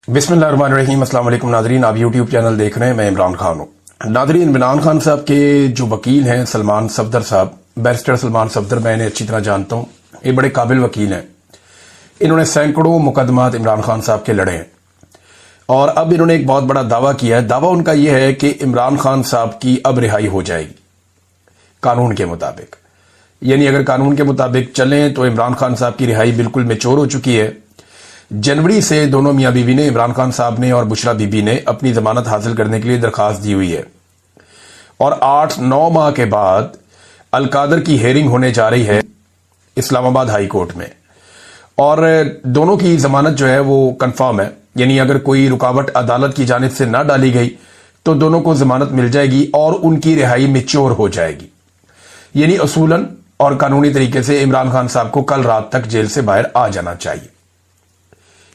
बिस्मिल्लाहिर्रहमानिर्रहीम। अस्सलाम वालेकुम नाजरीन, आप यूट्यूब चैनल देख रहे हैं। मैं इमरान खान हूँ। नाजरीन, इमरान खान साहब के जो वकील हैं सलमान सफदर साहब, बैरिस्टर सलमान सफदर, मैं इन्हें अच्छी तरह जानता हूँ। ये बड़े काबिल वकील हैं। इन्होंने सैकड़ों मुकदमात इमरान खान साहब के लड़े हैं और अब इन्होंने एक बहुत बड़ा दावा किया है। दावा उनका यह है कि इमरान खान साहब की अब रिहाई हो जाएगी कानून के मुताबिक। यानी अगर कानून के मुताबिक चलें तो इमरान खान साहब की रिहाई बिल्कुल मैच्योर हो चुकी है। जनवरी से दोनों मियां बीवी ने, इमरान खान साहब ने और बुशरा बीबी ने, अपनी जमानत हासिल करने के लिए दरखास्त दी हुई है और 8-9 माह के बाद अलकादर की हेयरिंग होने जा रही है इस्लामाबाद हाई कोर्ट में और दोनों की जमानत जो है वो कंफर्म है। यानी अगर कोई रुकावट अदालत की जानिब से ना डाली गई तो दोनों को जमानत मिल जाएगी और उनकी रिहाई मैच्योर हो जाएगी। यानी असूलन और कानूनी तरीके से इमरान खान साहब को कल रात तक जेल से बाहर आ जाना चाहिए।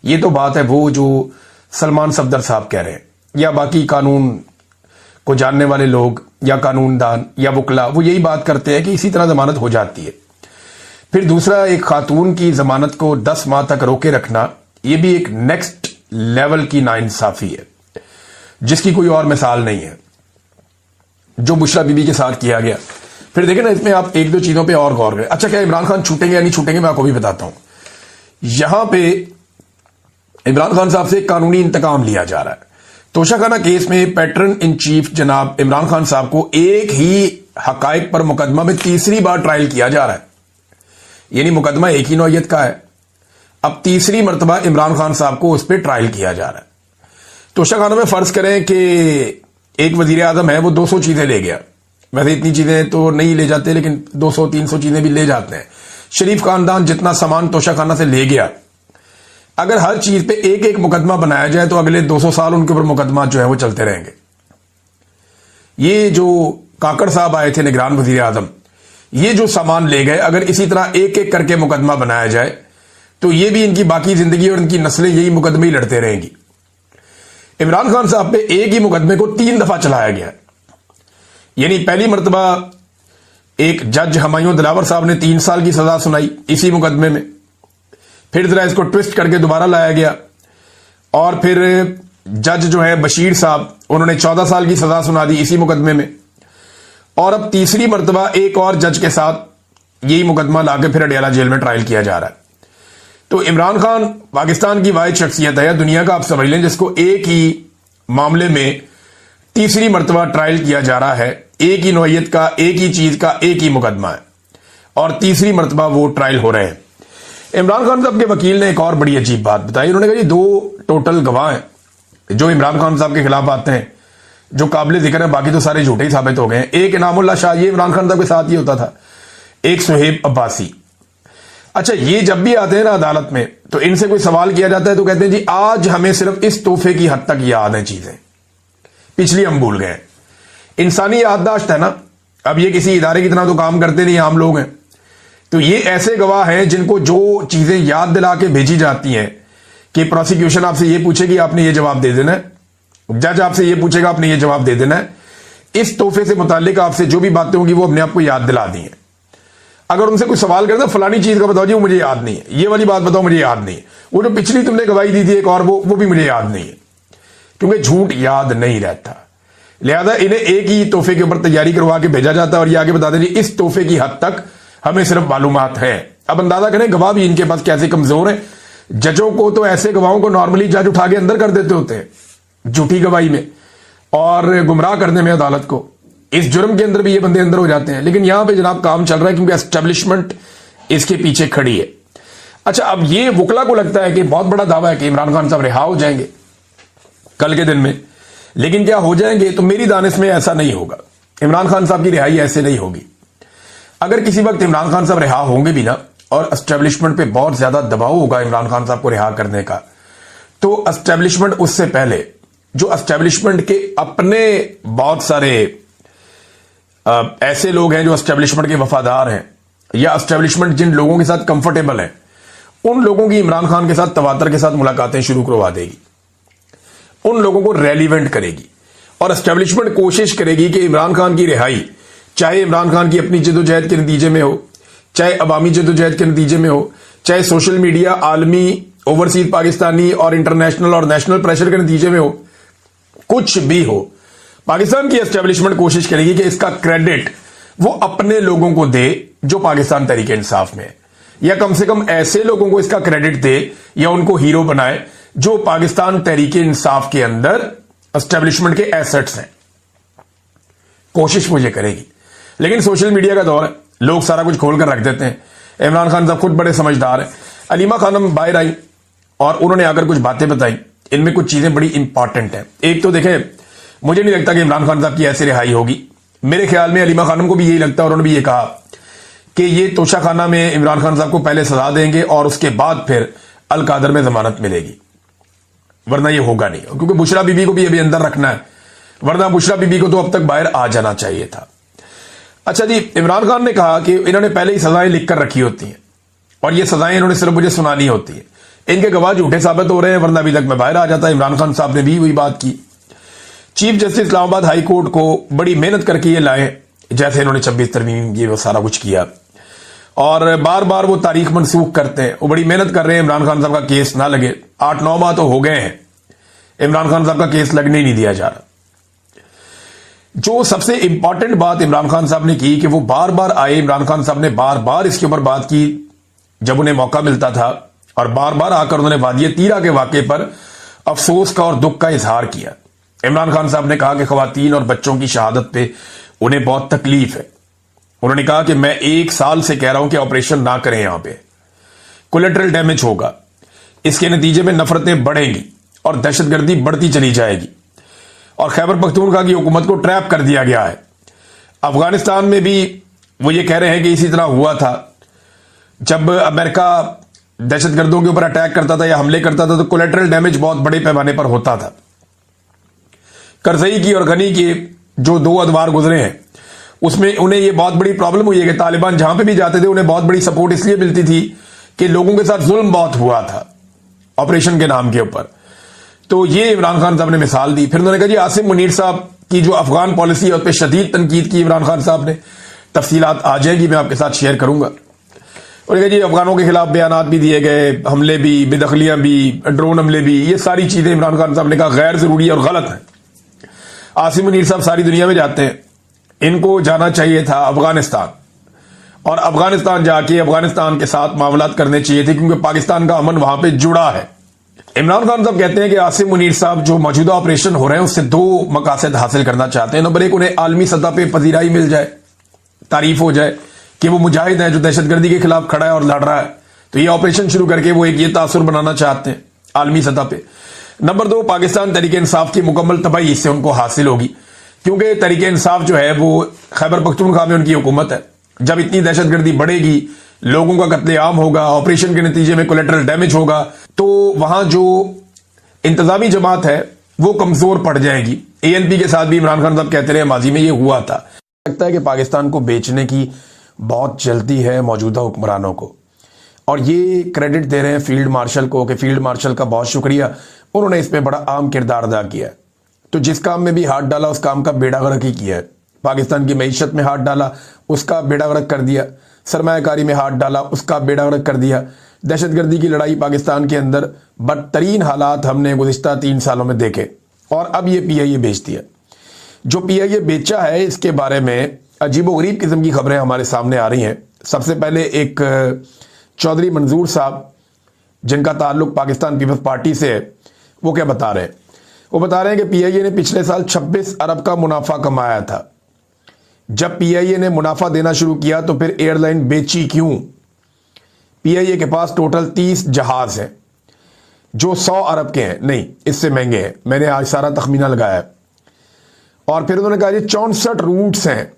ये तो बात है वो जो सलमान सफदर साहब कह रहे हैं, या बाकी कानून को जानने वाले लोग या कानूनदान या वकला वो यही बात करते हैं कि इसी तरह जमानत हो जाती है। फिर दूसरा, एक खातून की जमानत को 10 माह तक रोके रखना, ये भी एक नेक्स्ट लेवल की नाइंसाफी है जिसकी कोई और मिसाल नहीं है, जो बुशरा बीबी के साथ किया गया। फिर देखें ना, इसमें आप एक दो चीजों पे और गौर करें। अच्छा, क्या इमरान खान छूटेंगे या नहीं छूटेंगे, मैं आपको भी बताता हूं। यहां पे इमरान खान साहब से कानूनी इंतकाम लिया जा रहा है। तोशाखाना केस में पैटर्न इन चीफ जनाब इमरान खान साहब को एक ही हकायक पर मुकदमा में तीसरी बार ट्रायल किया जा रहा है। यानी मुकदमा एक ही नौयत का है, अब तीसरी मरतबा इमरान खान साहब को उस पर ट्रायल किया जा रहा है। तोशाखाना में फर्ज करें कि एक वजीर आजम है, वो 200 चीजें ले गया। वैसे इतनी चीजें तो नहीं ले जाते, लेकिन 200-300 चीजें भी ले जाते हैं। शरीफ खानदान जितना सामान तोशाखाना से ले गया, अगर हर चीज पे एक एक मुकदमा बनाया जाए तो अगले 200 साल उनके ऊपर मुकदमा जो है वो चलते रहेंगे। ये जो काकड़ साहब आए थे निगरान वजीर आजम, ये जो सामान ले गए, अगर इसी तरह एक एक करके मुकदमा बनाया जाए तो ये भी इनकी बाकी जिंदगी और इनकी नस्लें यही मुकदमे ही लड़ते रहेंगी। इमरान खान साहब पे एक ही मुकदमे को 3 दफा चलाया गया। यानी पहली मरतबा एक जज हमायूं दिलावर साहब ने 3 साल की सजा सुनाई इसी मुकदमे में, फिर जरा इसको ट्विस्ट करके दोबारा लाया गया और फिर जज जो है बशीर साहब, उन्होंने 14 साल की सजा सुना दी इसी मुकदमे में, और अब तीसरी मरतबा एक और जज के साथ यही मुकदमा लाके फिर अडियाला जेल में ट्रायल किया जा रहा है। तो इमरान खान पाकिस्तान की वाहिद शख्सियत है, दुनिया का आप समझ लें, जिसको एक ही मामले में तीसरी मरतबा ट्रायल किया जा रहा है। एक ही नौयत का, एक ही चीज का, एक ही मुकदमा है और तीसरी मरतबा वो ट्रायल हो रहे हैं। इमरान खान साहब के वकील ने एक और बड़ी अजीब बात बताई। उन्होंने कहा, 2 टोटल गवाह हैं जो इमरान खान साहब के खिलाफ आते हैं, जो काबिल जिक्र है, बाकी तो सारे झूठे ही साबित हो गए हैं। एक इनामुल्लाह शाह, ये इमरान खान साहब के साथ ही होता था। एक सुहेब अब्बासी। अच्छा, ये जब भी आते हैं ना अदालत में तो इनसे कोई सवाल किया जाता है तो कहते हैं जी आज हमें सिर्फ इस तोहफे की हद तक याद है, चीजें पिछली हम भूल गए। इंसानी याददाश्त है ना, अब ये किसी इदारे की तरह तो काम करते नहीं, आम लोग हैं। तो ये ऐसे गवाह हैं जिनको जो चीजें याद दिला के भेजी जाती हैं कि प्रोसिक्यूशन आपसे ये पूछेगी, आपने ये जवाब दे देना है, जज आपसे ये पूछेगा, आपने ये जवाब दे देना है। इस तोहफे से मुतालिक आपसे जो भी बातें होंगी वो अपने आप को याद दिला दी हैं। अगर उनसे कोई सवाल करता फलानी चीज का बताओ जी, वो मुझे याद नहीं है, ये वाली बात बताओ, मुझे याद नहीं है, वो जो पिछली तुमने गवाही दी थी एक और, वो भी मुझे याद नहीं है, क्योंकि झूठ याद नहीं रहता। लिहाजा इन्हें एक ही तोहफे के ऊपर तैयारी करवा के भेजा जाता है और ये आगे बता दें इस तोहफे की हद तक हमें सिर्फ मालूमात है। अब अंदाजा करें गवाह भी इनके पास कैसे कमजोर है। जजों को तो ऐसे गवाहों को नॉर्मली जज उठा के अंदर कर देते होते हैं झूठी गवाही में और गुमराह करने में अदालत को। इस जुर्म के अंदर भी ये बंदे अंदर हो जाते हैं, लेकिन यहां पे जनाब काम चल रहा है क्योंकि एस्टेब्लिशमेंट इसके पीछे खड़ी है। अच्छा, अब ये वकला को लगता है कि बहुत बड़ा दावा है कि इमरान खान साहब रिहा हो जाएंगे कल के दिन में, लेकिन क्या हो जाएंगे? तो मेरी दानिश में ऐसा नहीं होगा। इमरान खान साहब की रिहाई ऐसे नहीं होगी। अगर किसी वक्त इमरान खान साहब रिहा होंगे भी ना और एस्टेब्लिशमेंट पे बहुत ज्यादा दबाव होगा इमरान खान साहब को रिहा करने का, तो एस्टेब्लिशमेंट उससे पहले जो एस्टेब्लिशमेंट के अपने बहुत सारे ऐसे लोग हैं जो एस्टेब्लिशमेंट के वफादार हैं या एस्टेब्लिशमेंट जिन लोगों के साथ कंफर्टेबल है, उन लोगों की इमरान खान के साथ तवातर के साथ मुलाकातें शुरू करवा देगी, उन लोगों को रेलिवेंट करेगी और एस्टेब्लिशमेंट कोशिश करेगी कि इमरान खान की रिहाई, चाहे इमरान खान की अपनी जद्दोजहद के नतीजे में हो, चाहे अवामी जद्दोजहद के नतीजे में हो, चाहे सोशल मीडिया, आलमी ओवरसीज पाकिस्तानी और इंटरनेशनल और नेशनल प्रेशर के नतीजे में हो, कुछ भी हो, पाकिस्तान की एस्टेब्लिशमेंट कोशिश करेगी कि इसका क्रेडिट वो अपने लोगों को दे जो पाकिस्तान तहरीक इंसाफ में है, या कम से कम ऐसे लोगों को इसका क्रेडिट दे या उनको हीरो बनाए जो पाकिस्तान तहरीक इंसाफ के अंदर एस्टेब्लिशमेंट के एसेट्स हैं। कोशिश मुझे करेगी, लेकिन सोशल मीडिया का दौर है, लोग सारा कुछ खोल कर रख देते हैं। इमरान खान साहब खुद बड़े समझदार हैं। अलीमा खानम बाहर आई और उन्होंने आकर कुछ बातें बताई, इनमें कुछ चीजें बड़ी इंपॉर्टेंट हैं। एक तो देखें, मुझे नहीं लगता कि इमरान खान साहब की ऐसी रिहाई होगी। मेरे ख्याल में अलीमा खानम को भी यही लगता है और उन्होंने भी ये कहा कि ये तोशा खाना में इमरान खान साहब को पहले सजा देंगे और उसके बाद फिर अल कादर में जमानत मिलेगी, वरना ये होगा नहीं, क्योंकि बुशरा बीबी को भी अभी अंदर रखना है, वरना बुशरा बीबी को तो अब तक बाहर आ जाना चाहिए था। अच्छा जी, इमरान खान ने कहा कि इन्होंने पहले ही सजाएं लिख कर रखी होती हैं और ये सजाएं इन्होंने सिर्फ मुझे सुनानी होती है, इनके गवाह झूठे साबित हो रहे हैं, वरना अभी तक मैं बाहर आ जाता। इमरान खान साहब ने भी वही बात की। Chief justice Islamabad high court को बड़ी मेहनत करके ये लाए, जैसे इन्होंने 26 तरमीम ये वो सारा कुछ किया, और बार बार वो तारीख मनसूख करते हैं। वो बड़ी मेहनत कर रहे हैं इमरान खान साहब का केस ना लगे। 8-9 माह तो हो गए हैं, इमरान खान साहब का केस लगने ही नहीं दिया जा रहा। जो सबसे इंपॉर्टेंट बात इमरान खान साहब ने की कि वो बार बार आए, इमरान खान साहब ने बार बार इसके ऊपर बात की जब उन्हें मौका मिलता था, और बार बार आकर उन्होंने वादिय तीरा के वाकये पर अफसोस का और दुख का इजहार किया। इमरान खान साहब ने कहा कि खवातीन और बच्चों की शहादत पे उन्हें बहुत तकलीफ है। उन्होंने कहा कि मैं 1 साल से कह रहा हूं कि ऑपरेशन ना करें, यहां पे कोलेटरल डैमेज होगा, इसके नतीजे में नफरतें बढ़ेंगी और दहशतगर्दी बढ़ती चली जाएगी, और खैबर पख्तूनख्वा की हुकूमत को ट्रैप कर दिया गया है। अफगानिस्तान में भी वो ये कह रहे हैं कि इसी तरह हुआ था, जब अमेरिका दहशतगर्दों के ऊपर अटैक करता था या हमले करता था तो कोलेटरल डैमेज बहुत बड़े पैमाने पर होता था। करजई की और गनी की जो 2 अदवार गुजरे हैं, उसमें उन्हें यह बहुत बड़ी प्रॉब्लम हुई है कि तालिबान जहां पे भी जाते थे उन्हें बहुत बड़ी सपोर्ट इसलिए मिलती थी कि लोगों के साथ जुल्म बहुत हुआ था ऑपरेशन के नाम के ऊपर। तो ये इमरान खान साहब ने मिसाल दी। फिर उन्होंने कहा जी आसिम मुनीर साहब की जो अफगान पॉलिसी है उस पर शदीद तनकीद की इमरान खान साहब ने, तफसीलात आ जाएगी, मैं आपके साथ शेयर करूंगा। उन्होंने कहा जी अफगानों के खिलाफ बयानात भी दिए गए, हमले भी, बेदखलियां भी, ड्रोन हमले भी, ये सारी चीजें इमरान खान साहब ने कहा गैर जरूरी और गलत है। आसिम मुनीर साहब सारी दुनिया में जाते हैं, इनको जाना चाहिए था अफगानिस्तान, और अफगानिस्तान जाके अफगानिस्तान के साथ मामलात करने चाहिए थे, क्योंकि पाकिस्तान का अमन वहां पे जुड़ा है। इमरान खान साहब कहते हैं कि आसिम मुनीर साहब जो मौजूदा ऑपरेशन हो रहे हैं उससे 2 मकासद हासिल करना चाहते हैं। नंबर 1, उन्हें आलमी सतह पे पजीराई मिल जाए, तारीफ हो जाए कि वो मुजाहिद है जो दहशतगर्दी के खिलाफ खड़ा है और लड़ रहा है, तो ये ऑपरेशन शुरू करके वो एक ये तासुर बनाना चाहते हैं आलमी सतह पे। नंबर 2, पाकिस्तान तहरीक इंसाफ की मुकम्मल तबाही इससे उनको हासिल होगी, क्योंकि तहरीक इंसाफ जो है वो खैबर पख्तूनख्वा में उनकी हुकूमत है। जब इतनी दहशतगर्दी बढ़ेगी, लोगों का कत्लेआम होगा, ऑपरेशन के नतीजे में कोलेटरल डैमेज होगा, तो वहां जो इंतजामी जमात है वो कमजोर पड़ जाएगी। ANP के साथ भी इमरान खान साहब कहते रहे माजी में ये हुआ था। लगता है कि पाकिस्तान को बेचने की बहुत जल्दी है मौजूदा हुक्मरानों को, और ये क्रेडिट दे रहे हैं फील्ड मार्शल को कि फील्ड मार्शल का बहुत शुक्रिया, उन्होंने इसमें बड़ा अहम किरदार अदा किया। तो जिस काम में भी हाथ डाला उस काम का बेड़ा गर्क ही किया है। पाकिस्तान की मईशत में हाथ डाला, उसका बेड़ा गर्क कर दिया। सरमायाकारी में हाथ डाला, उसका बेड़ा गर्क कर दिया। दहशतगर्दी की लड़ाई पाकिस्तान के अंदर बदतरीन हालात हमने गुज़िश्ता 3 सालों में देखे, और अब ये PIA बेच दिया। जो PIA बेचा है इसके बारे में अजीबोगरीब किस्म की खबरें हमारे सामने आ रही हैं। सबसे पहले एक चौधरी मंजूर साहब जिनका ताल्लुक पाकिस्तान पीपल्स पार्टी से है, वो क्या बता रहे हैं? वो बता रहे हैं कि PIA ने पिछले साल 26 अरब का मुनाफा कमाया था। जब PIA ने मुनाफा देना शुरू किया तो फिर एयरलाइन बेची क्यों? PIA के पास टोटल 30 जहाज हैं जो 100 अरब के हैं, नहीं इससे महंगे हैं, मैंने आज सारा तखमीना लगाया है। और फिर उन्होंने कहा जी 64 रूट्स हैं,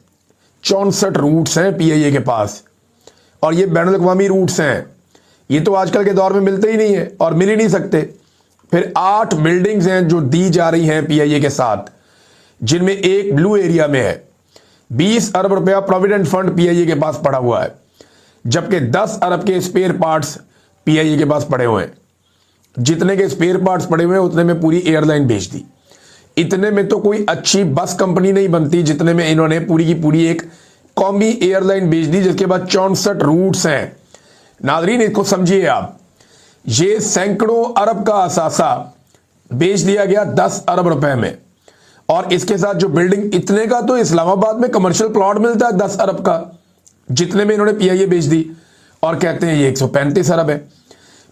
64 रूट्स हैं PIA के पास, और ये बैनुल अक़वामी रूट्स हैं। ये तो आजकल के दौर में मिलते ही नहीं है और मिल ही नहीं सकते। फिर 8 बिल्डिंग्स हैं जो दी जा रही हैं PIA के साथ, जिनमें एक ब्लू एरिया में है। 20 अरब रुपया प्रोविडेंट फंड PIA के पास पड़ा हुआ है, जबकि 10 अरब के स्पेयर पार्ट्स PIA के पास पड़े हुए हैं। जितने के स्पेयर पार्ट्स पड़े हुए हैं उतने में पूरी एयरलाइन बेच दी। इतने में तो कोई अच्छी बस कंपनी नहीं बनती जितने में इन्होंने पूरी की पूरी एक कौमी एयरलाइन बेच दी, जिसके बाद 64 रूट्स हैं। नाज़रीन इसको समझिए आप, ये सैकड़ों अरब का असासा बेच दिया गया 10 अरब रुपए में। और इसके साथ जो बिल्डिंग, इतने का तो इस्लामाबाद में कमर्शियल प्लॉट मिलता है 10 अरब का, जितने में इन्होंने पीआईए बेच दी और कहते हैं ये 135 अरब है।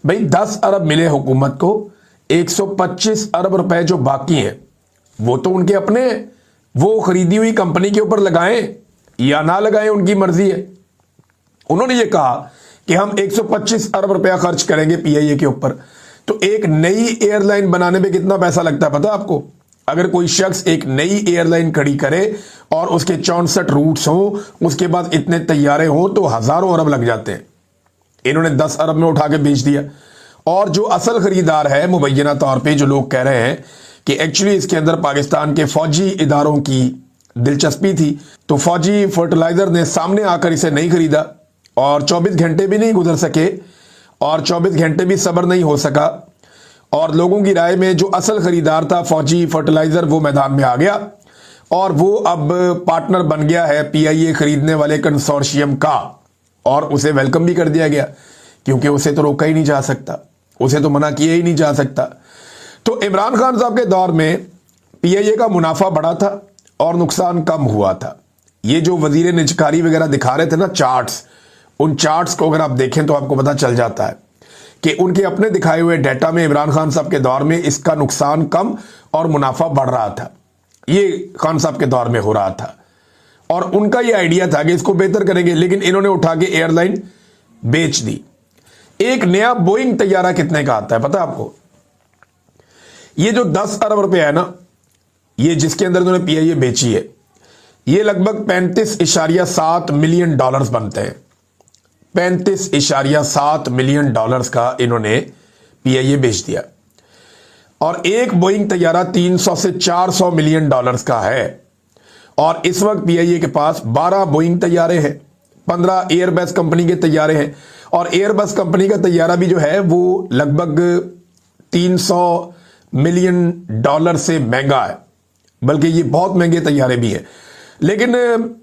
भाई 10 अरब मिले हुकूमत को, 125 अरब रुपए जो बाकी हैं वो तो उनके अपने, वो खरीदी हुई कंपनी के ऊपर लगाएं या ना लगाएं, उनकी मर्जी है। उन्होंने ये कहा कि हम 125 अरब रुपया खर्च करेंगे पीआईए के ऊपर। तो एक नई एयरलाइन बनाने में कितना पैसा लगता है पता है आपको? अगर कोई शख्स एक नई एयरलाइन खड़ी करे और उसके 64 रूट्स हों, उसके बाद इतने तैयारे हों, तो हजारों अरब लग जाते हैं। इन्होंने 10 अरब में उठा के बेच दिया। और जो असल खरीदार है मुबैना तौर पे, जो लोग कह रहे हैं कि एक्चुअली इसके अंदर पाकिस्तान के फौजी इदारों की दिलचस्पी थी, तो फौजी फर्टिलाइजर ने सामने आकर इसे नहीं खरीदा और 24 घंटे भी नहीं गुजर सके और 24 घंटे भी सब्र नहीं हो सका। और लोगों की राय में जो असल खरीदार था फौजी फर्टिलाइजर, वो मैदान में आ गया और वो अब पार्टनर बन गया है पीआईए खरीदने वाले कंसोर्शियम का। और उसे वेलकम भी कर दिया गया, क्योंकि उसे तो रोका ही नहीं जा सकता, उसे तो मना किया ही नहीं जा सकता। तो इमरान खान साहब के दौर में पीआईए का मुनाफा बढ़ा था और नुकसान कम हुआ था। ये जो वजीर निजकारी वगैरह दिखा रहे थे ना चार्ट्स, उन चार्ट्स को अगर आप देखें तो आपको पता चल जाता है कि उनके अपने दिखाए हुए डेटा में इमरान खान साहब के दौर में इसका नुकसान कम और मुनाफा बढ़ रहा था। ये खान साहब के दौर में हो रहा था और उनका ये आइडिया था कि इसको बेहतर करेंगे, लेकिन इन्होंने उठा के एयरलाइन बेच दी। एक नया बोइंग तैयारा कितने का आता है पता है आपको? ये जो 10 अरब रुपए है ना, ये जिसके अंदर इन्होंने पीआईए बेची है, ये लगभग 35.7 मिलियन डॉलर्स बनते हैं। 35.7 मिलियन डॉलर्स का इन्होंने पीआईए बेच दिया। और एक बोइंग तैयारा 300 से 400 मिलियन डॉलर्स का है। और इस वक्त पीआईए के पास 12 बोइंग तैयारे हैं, 15 एयरबस कंपनी के तैयारे हैं। और एयरबस कंपनी का तैयारा भी जो है वो लगभग 300 मिलियन डॉलर से महंगा है, बल्कि ये बहुत महंगे तैयारे भी हैं। लेकिन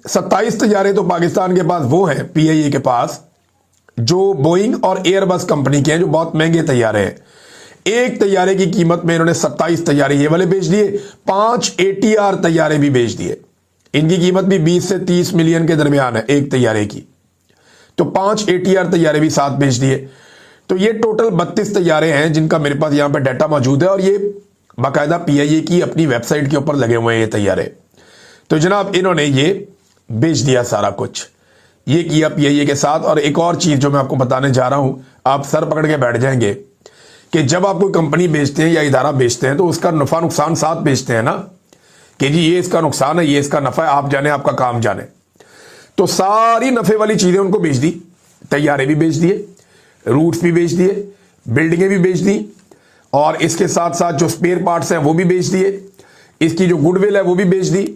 27 तैयारे तो पाकिस्तान के पास वो हैं पीआईए के पास, जो बोइंग और एयरबस कंपनी के हैं, जो बहुत महंगे तैयारे हैं। एक तैयारे की कीमत में इन्होंने 27 तैयारे ये वाले बेच दिए, 5 ATR तैयारे भी बेच दिए। इनकी कीमत भी 20 से 30 मिलियन के दरमियान है एक तैयारे की, तो 5 ATR तैयारे भी साथ बेच दिए। तो ये टोटल 32 तैयारे हैं जिनका मेरे पास यहां पर डाटा मौजूद है और ये बाकायदा पीआईए की अपनी वेबसाइट के ऊपर लगे हुए हैं ये तैयारे। तो जनाब इन्होंने ये बेच दिया सारा कुछ, ये किया पीआईए के साथ। और एक और चीज जो मैं आपको बताने जा रहा हूं, आप सर पकड़ के बैठ जाएंगे कि जब आप कोई कंपनी बेचते हैं या इदारा बेचते हैं तो उसका नफा नुकसान साथ बेचते हैं ना, कि जी ये इसका नुकसान है, ये इसका नफा है, आप जाने आपका काम जाने। तो सारी नफे वाली चीजें उनको बेच दी, तैयारे भी बेच दिए, रूट्स भी बेच दिए, बिल्डिंगें भी बेच दी, और इसके साथ साथ जो स्पेयर पार्ट्स हैं वो भी बेच दिए, इसकी जो गुडविल है वो भी बेच दी।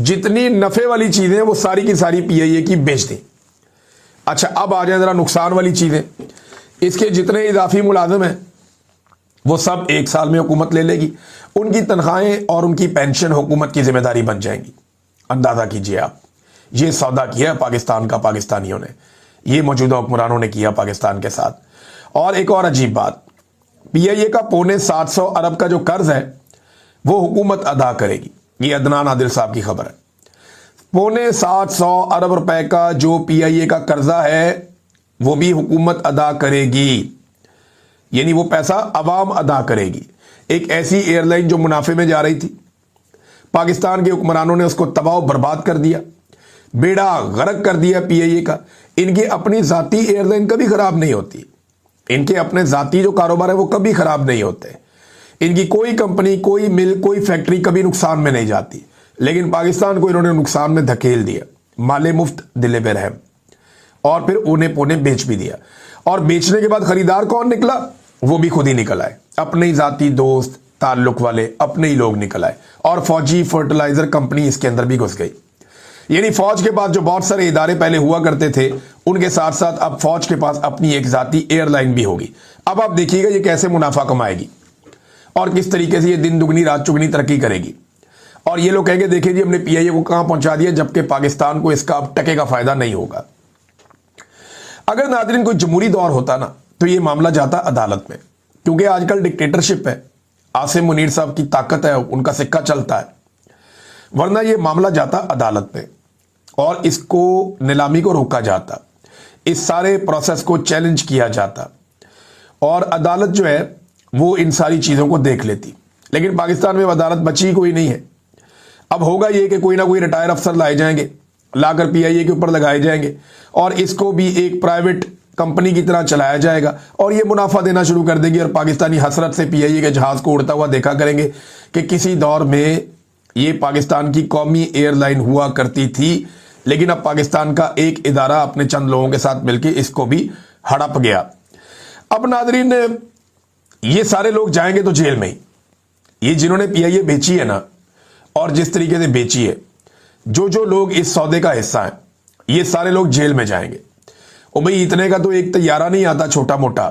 जितनी नफे वाली चीजें वो सारी की सारी पीआईए की बेच दी। अच्छा अब आ जाए जरा नुकसान वाली चीजें। इसके जितने इजाफी मुलाजिम हैं वो सब 1 साल में हुकूमत ले लेगी, उनकी तनख्वाहें और उनकी पेंशन हुकूमत की जिम्मेदारी बन जाएंगी। अंदाजा कीजिए आप, ये सौदा किया पाकिस्तान का पाकिस्तानियों ने, ये मौजूदा हुक्मरानों ने किया पाकिस्तान के साथ। और एक और अजीब बात, पीआईए का 750 अरब का जो कर्ज है वो हुकूमत अदा करेगी। ये अदनान आदिल साहब की खबर है। 750 अरब रुपए का जो पीआईए का कर्जा है वो भी हुकूमत अदा करेगी, यानी वो पैसा अवाम अदा करेगी। एक ऐसी एयरलाइन जो मुनाफे में जा रही थी, पाकिस्तान के हुक्मरानों ने उसको तबाह बर्बाद कर दिया, बेड़ा गर्क कर दिया पीआईए का। इनकी अपनी जाती एयरलाइन कभी खराब नहीं होती, इनके अपने जाती जो कारोबार है वो कभी खराब नहीं होते। इनकी कोई कंपनी, कोई मिल, कोई फैक्ट्री कभी नुकसान में नहीं जाती। लेकिन पाकिस्तान को इन्होंने नुकसान में धकेल दिया, माले मुफ्त दिले बेरहम, और फिर उन्हें पुणे बेच भी दिया। और बेचने के बाद खरीदार कौन निकला? वो भी खुद ही निकल आए, अपने ही जाती दोस्त ताल्लुक वाले अपने ही लोग निकल आए, और फौजी फर्टिलाइजर कंपनी इसके अंदर भी घुस गई। यानी फौज के पास जो बहुत सारे इदारे पहले हुआ करते थे, उनके साथ साथ अब फौज के पास अपनी एक जाती एयरलाइन भी होगी। अब आप देखिएगा ये कैसे मुनाफा कमाएगी और किस तरीके से ये दिन दुगनी रात चुगनी तरक्की करेगी। और ये लोग कहेंगे देखिए जी हमने पीआईए को कहां पहुंचा दिया, जबकि पाकिस्तान को इसका अब टके का फायदा नहीं होगा। अगर नाज़रीन कोई जमहूरी दौर होता ना, तो ये मामला जाता अदालत में, क्योंकि आजकल डिक्टेटरशिप है, आसिम मुनीर साहब की ताकत है, उनका सिक्का चलता है, वरना ये मामला जाता अदालत में और इसको नीलामी को रोका जाता, इस सारे प्रोसेस को चैलेंज किया जाता और अदालत जो है वो इन सारी चीज़ों को देख लेती। लेकिन पाकिस्तान में अदालत बची ही कोई नहीं है। अब होगा ये कि कोई ना कोई रिटायर अफसर लाए जाएंगे, लाकर पीआईए के ऊपर लगाए जाएंगे और इसको भी एक प्राइवेट कंपनी की तरह चलाया जाएगा और ये मुनाफा देना शुरू कर देगी और पाकिस्तानी हसरत से पीआईए के जहाज को उड़ता हुआ देखा करेंगे कि किसी दौर में ये पाकिस्तान की कौमी एयरलाइन हुआ करती थी, लेकिन अब पाकिस्तान का एक इदारा अपने चंद लोगों के साथ मिलकर इसको भी हड़प गया। अब नादरीन, ये सारे लोग जाएंगे तो जेल में ही। ये जिन्होंने पीआईए बेची है ना, और जिस तरीके से बेची है, जो लोग इस सौदे का हिस्सा हैं, ये सारे लोग जेल में जाएंगे। और भाई इतने का तो एक तैयारा नहीं आता छोटा मोटा,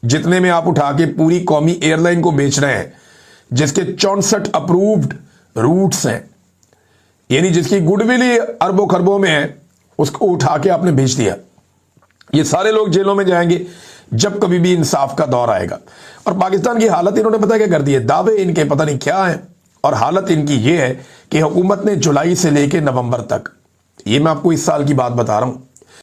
जितने में आप उठा के पूरी कौमी एयरलाइन को बेच रहे हैं, जिसके 64 अप्रूव्ड रूट्स हैं, यानी जिसकी गुडविल ही अरबों खरबों में है, उसको उठा के आपने बेच दिया। ये सारे लोग जेलों में जाएंगे जब कभी भी इंसाफ का दौर आएगा। और पाकिस्तान की हालत इन्होंने पता क्या कर दी है, दावे इनके पता नहीं क्या है, और हालत इनकी ये है कि हुकूमत ने जुलाई से लेकर नवंबर तक, ये मैं आपको इस साल की बात बता रहा हूं,